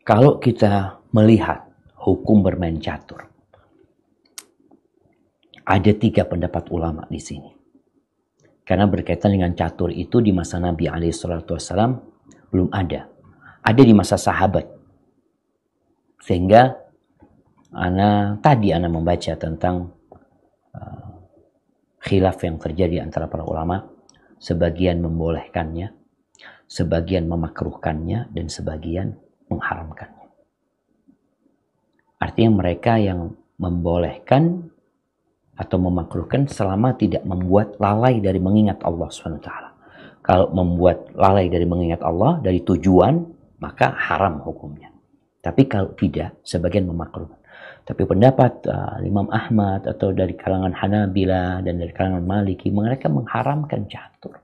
Kalau kita melihat hukum bermain catur, ada 3 pendapat ulama di sini. Karena berkaitan dengan catur itu di masa Nabi SAW belum ada. Ada di masa sahabat. Sehingga tadi ana membaca tentang khilaf yang terjadi antara para ulama. Sebagian membolehkannya, sebagian memakruhkannya, dan sebagian mengharamkannya. Artinya mereka yang membolehkan atau memakruhkan selama tidak membuat lalai dari mengingat Allah SWT. Kalau membuat lalai dari mengingat Allah, dari tujuan, maka haram hukumnya. Tapi kalau tidak, sebagian memakruhkan. Tapi pendapat Imam Ahmad atau dari kalangan Hanabila dan dari kalangan Maliki, mereka mengharamkan catur.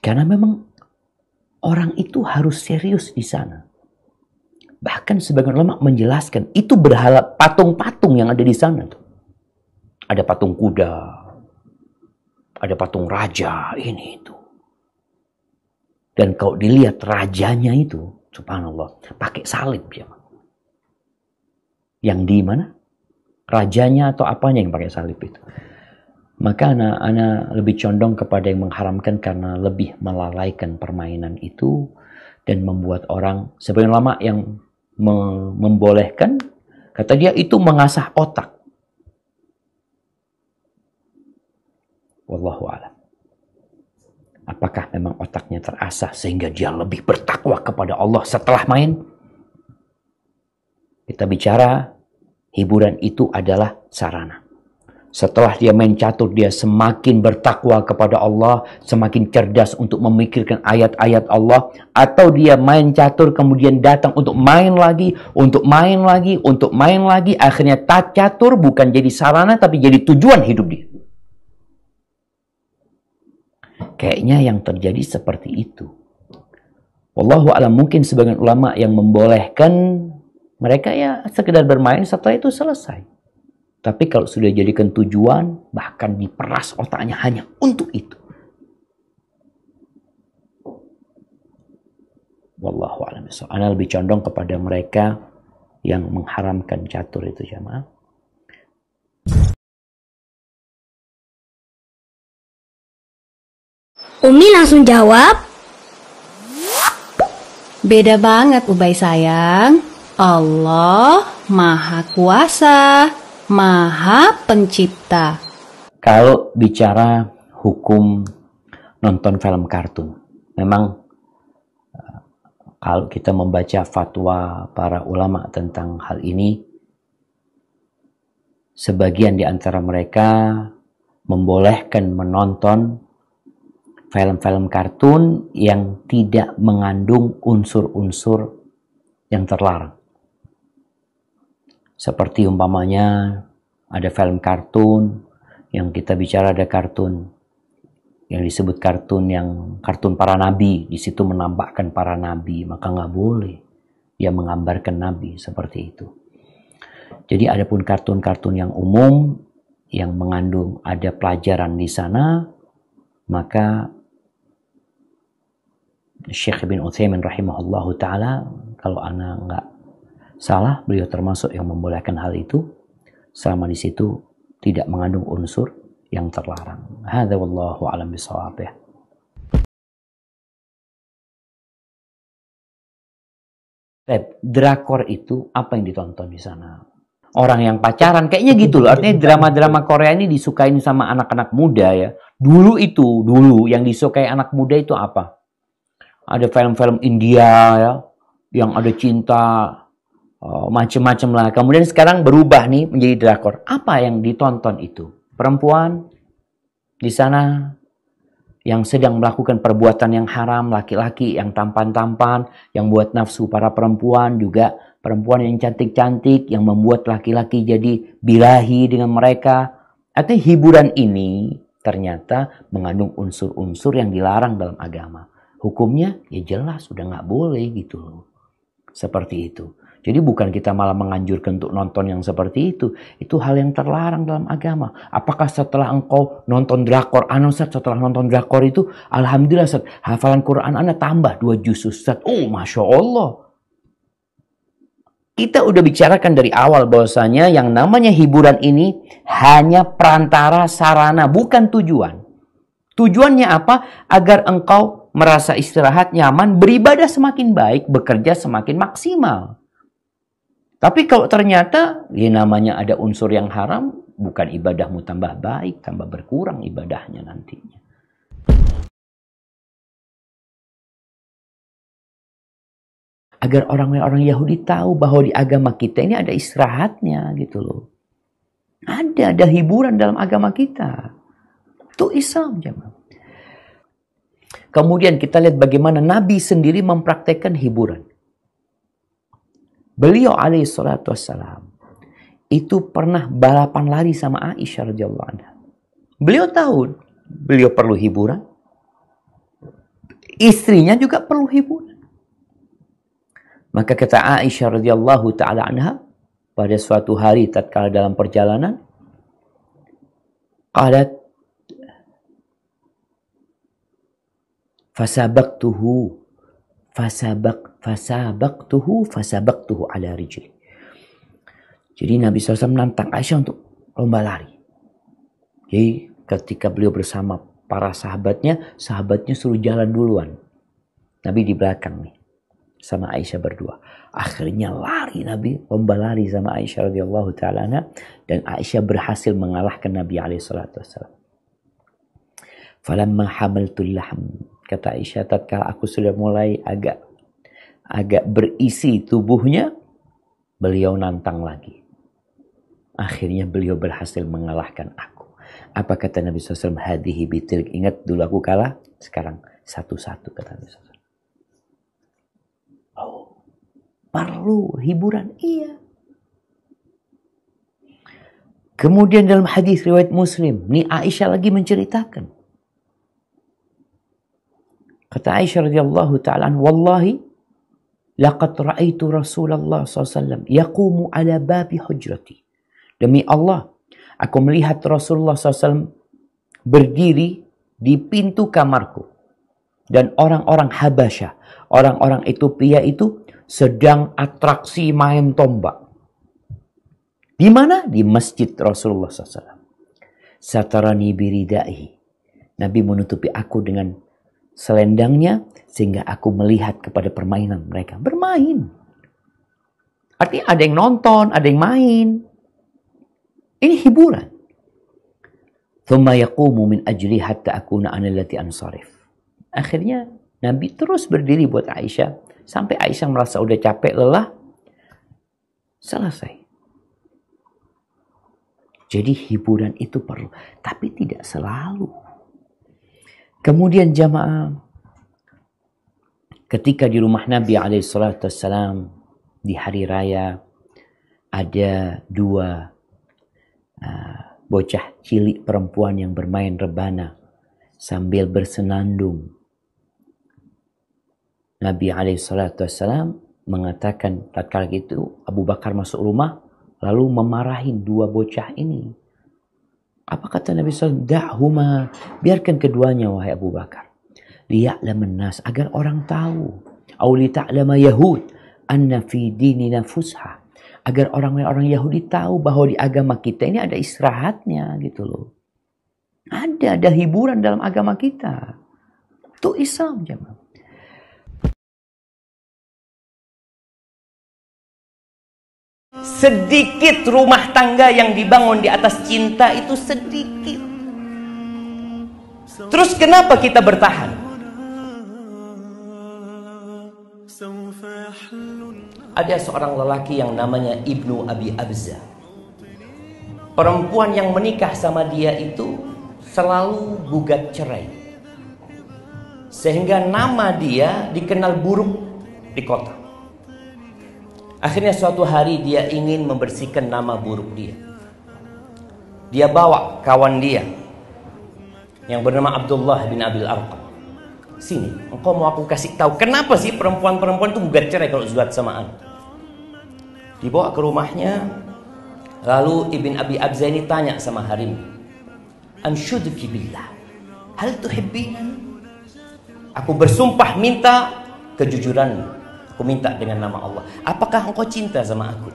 Karena memang orang itu harus serius di sana. Bahkan sebagian ulama menjelaskan itu berhala patung-patung yang ada di sana tuh. Ada patung kuda, ada patung raja, ini itu. Dan kalau dilihat rajanya itu, subhanallah, pakai salib ya. Yang di mana? Rajanya atau apanya yang pakai salib itu? Maka ana lebih condong kepada yang mengharamkan karena lebih melalaikan permainan itu dan membuat orang, sebagian ulama yang membolehkan, kata dia itu mengasah otak. Wallahu a'lam. Apakah memang otaknya terasah sehingga dia lebih bertakwa kepada Allah setelah main? Kita bicara hiburan itu adalah sarana. Setelah dia main catur, dia semakin bertakwa kepada Allah, semakin cerdas untuk memikirkan ayat-ayat Allah, atau dia main catur kemudian datang untuk main lagi, untuk main lagi, untuk main lagi, akhirnya catur bukan jadi sarana tapi jadi tujuan hidup dia. Kayaknya yang terjadi seperti itu. Wallahu a'lam, mungkin sebagian ulama yang membolehkan mereka ya sekedar bermain, setelah itu selesai. Tapi kalau sudah jadikan tujuan, bahkan diperas otaknya hanya untuk itu. Wallahu a'lam bishawab. Ana lebih condong kepada mereka yang mengharamkan catur itu, jamaah. Umi langsung jawab. Beda banget, Ubay sayang. Allah Maha Kuasa, Maha Pencipta. Kalau bicara hukum nonton film kartun, memang kalau kita membaca fatwa para ulama tentang hal ini, sebagian di antara mereka membolehkan menonton film-film kartun yang tidak mengandung unsur-unsur yang terlarang. Seperti umpamanya ada film kartun yang kita bicara, ada kartun yang disebut kartun para nabi, di situ menampakkan para nabi, maka nggak boleh dia menggambarkan nabi seperti itu. Jadi adapun kartun-kartun yang umum yang mengandung ada pelajaran di sana, maka Syekh bin Utsaimin rahimahullahu taala, kalau ana nggak salah, beliau termasuk yang membolehkan hal itu selama di situ tidak mengandung unsur yang terlarang. Hadza wallahu a'lam bishawab. Drakor itu apa yang ditonton di sana? Orang yang pacaran kayaknya gitu loh. Artinya drama-drama Korea ini disukain sama anak-anak muda ya. Dulu yang disukai anak muda itu apa? Ada film-film India ya, yang ada cinta macam-macam lah. Kemudian sekarang berubah nih menjadi drakor. Apa yang ditonton itu? Perempuan di sana yang sedang melakukan perbuatan yang haram, laki-laki yang tampan-tampan, yang buat nafsu para perempuan, juga perempuan yang cantik-cantik, yang membuat laki-laki jadi birahi dengan mereka. Artinya hiburan ini ternyata mengandung unsur-unsur yang dilarang dalam agama. Hukumnya ya jelas, udah nggak boleh gitu loh. Seperti itu. Jadi bukan kita malah menganjurkan untuk nonton yang seperti itu. Itu hal yang terlarang dalam agama. Apakah setelah engkau nonton drakor, Ustaz, setelah nonton drakor itu, alhamdulillah Ustaz, hafalan Quran Anda tambah 2 juz Ustaz. Oh, Masya Allah. Kita udah bicarakan dari awal bahwasanya yang namanya hiburan ini hanya perantara sarana, bukan tujuan. Tujuannya apa? Agar engkau merasa istirahat, nyaman, beribadah semakin baik, bekerja semakin maksimal. Tapi kalau ternyata ya namanya ada unsur yang haram, bukan ibadahmu tambah baik, tambah berkurang ibadahnya nantinya. Agar orang-orang Yahudi tahu bahwa di agama kita ini ada istirahatnya gitu loh. Ada hiburan dalam agama kita. Itu Islam, jemaah. Kemudian kita lihat bagaimana Nabi sendiri mempraktekkan hiburan. Beliau alaihi salatu wassalam itu pernah balapan lari sama Aisyah radhiyallahu anha. Beliau tahu beliau perlu hiburan. Istrinya juga perlu hiburan. Maka kata Aisyah radhiyallahu taala anha pada suatu hari tatkala dalam perjalanan, qalat fasabaqtuhu ala rijli. Jadi Nabi SAW menantang Aisyah untuk lomba lari. Jadi ketika beliau bersama para sahabatnya suruh jalan duluan. Nabi di belakang nih sama Aisyah berdua. Akhirnya lari Nabi, lomba lari sama Aisyah radhiyallahu taala anha, dan Aisyah berhasil mengalahkan Nabi alaihi salatu wasallam. Falamma hamaltul lahm, kata Aisyah, tatkala aku sudah mulai agak berisi tubuhnya, beliau nantang lagi. Akhirnya beliau berhasil mengalahkan aku. Apa kata Nabi SAW? Hadihi bitilk. Ingat dulu aku kalah, sekarang satu-satu, kata Nabi SAW. Oh, perlu hiburan? Iya. Kemudian dalam hadis riwayat Muslim, nih Aisyah lagi menceritakan. Kata Aisyah radhiyallahu ta'ala, wallahi laqad ra'aitu Rasulullah SAW yaqumu ala babi hujrati. Demi Allah, aku melihat Rasulullah SAW berdiri di pintu kamarku. Dan orang-orang Habasyah, orang-orang Ethiopia itu sedang atraksi main tombak. Di mana? Di masjid Rasulullah SAW. Satarani biridaihi. Nabi menutupi aku dengan selendangnya sehingga aku melihat kepada permainan mereka. Bermain. Artinya ada yang nonton, ada yang main. Ini hiburan. Thumma yaqumu min ajli hatta akuna ana allati ansarif. Akhirnya Nabi terus berdiri buat Aisyah sampai Aisyah merasa udah capek, lelah. Selesai. Jadi hiburan itu perlu, tapi tidak selalu. Kemudian jamaah, ketika di rumah Nabi SAW di hari raya ada 2 bocah cilik perempuan yang bermain rebana sambil bersenandung. Nabi SAW mengatakan tatkala itu Abu Bakar masuk rumah lalu memarahin 2 bocah ini. Apa kata Nabi SAW? Da'huma, biarkan keduanya wahai Abu Bakar. Liya'laman nas, agar orang tahu. Au li ta'lama Yahud anna fi dinina fusha. Agar orang-orang Yahudi tahu bahwa di agama kita ini ada istirahatnya gitu loh. Ada hiburan dalam agama kita. Itu Islam, jemaah. Sedikit rumah tangga yang dibangun di atas cinta itu sedikit. Terus kenapa kita bertahan? Ada seorang lelaki yang namanya Ibnu Abi Abza. Perempuan yang menikah sama dia itu selalu gugat cerai. Sehingga nama dia dikenal buruk di kota. Akhirnya suatu hari dia ingin membersihkan nama buruk dia. Dia bawa kawan dia yang bernama Abdullah bin Abil Arqam. Sini, engkau mau aku kasih tahu kenapa sih perempuan-perempuan itu gugat cerai kalau zuat sama anak. Dibawa ke rumahnya. Lalu Ibn Abi Abza ini tanya sama harim, anshuduki billah, hal tuhibbina? Aku bersumpah minta kejujuranmu. Aku minta dengan nama Allah. Apakah engkau cinta sama aku?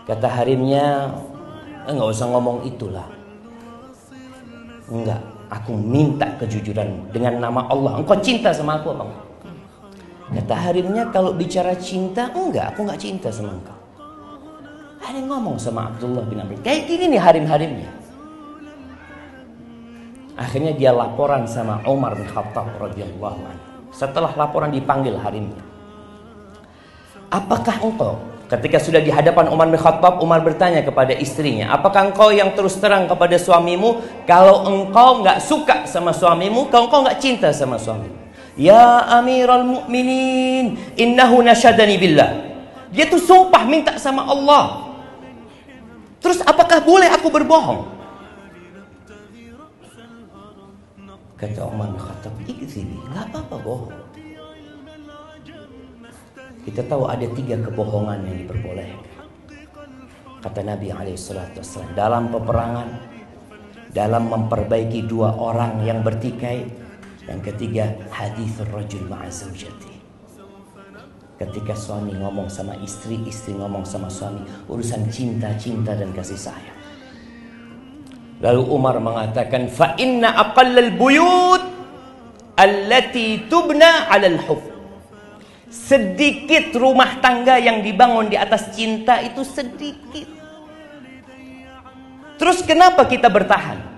Kata harimnya, enggak usah ngomong itulah. Enggak, aku minta kejujuranmu dengan nama Allah. Engkau cinta sama aku apa enggak? Kata harimnya, kalau bicara cinta, enggak, aku enggak cinta sama engkau. Harim ngomong sama Abdullah bin Amr, kayak gini nih harim-harimnya. Akhirnya dia laporan sama Umar bin Khattab radhiyallahu anhu. Setelah laporan dipanggil harimnya. Apakah engkau, ketika sudah di hadapan Umar bin Khattab, Umar bertanya kepada istrinya, apakah engkau yang terus terang kepada suamimu? Kalau engkau nggak suka sama suamimu, kalau engkau nggak cinta sama suamimu. Ya Amirul Mukminin, innahu nasyadani billah. Dia tuh sumpah minta sama Allah. Terus apakah boleh aku berbohong? Kata Umar bin Khattab, ikzibi, nggak apa-apa bohong. Kita tahu ada 3 kebohongan yang diperbolehkan. Kata Nabi SAW, dalam peperangan, dalam memperbaiki 2 orang yang bertikai, yang ketiga hadithur rajul ma'a zawjati. Ketika suami ngomong sama istri, istri ngomong sama suami, urusan cinta dan kasih sayang. Lalu Umar mengatakan, fa inna aqallal buyut allati tubna 'alal hubb. Sedikit rumah tangga yang dibangun di atas cinta itu sedikit. Terus kenapa kita bertahan?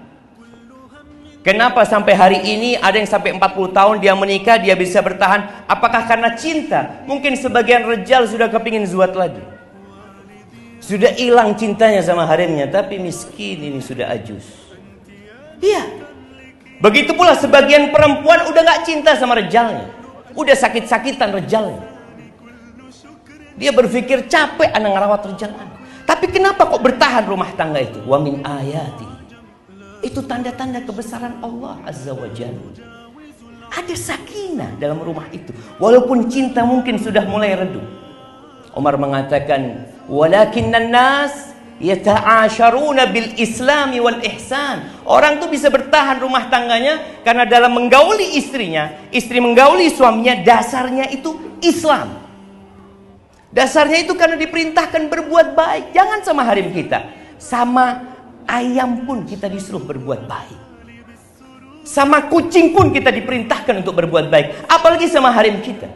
Kenapa sampai hari ini ada yang sampai 40 tahun dia menikah, dia bisa bertahan? Apakah karena cinta? Mungkin sebagian rejal sudah kepingin zuat lagi. Sudah hilang cintanya sama harimnya, tapi miskin ini sudah ajus. Iya. Begitu pula sebagian perempuan udah gak cinta sama rejalnya. Udah sakit-sakitan rejalnya. Dia berpikir capek anak ngerawat rejal anak. Tapi kenapa kok bertahan rumah tangga itu? Wa min ayati. Itu tanda-tanda kebesaran Allah Azza wa Jalla. Ada sakinah dalam rumah itu. Walaupun cinta mungkin sudah mulai redup. Umar mengatakan, walakinnan nas yata'asharuna bil islami wal ihsan. Orang tuh bisa bertahan rumah tangganya karena dalam menggauli istrinya, istri menggauli suaminya, dasarnya itu Islam. Dasarnya itu karena diperintahkan berbuat baik. Jangan sama harim kita, sama ayam pun kita disuruh berbuat baik. Sama kucing pun kita diperintahkan untuk berbuat baik. Apalagi sama harim kita.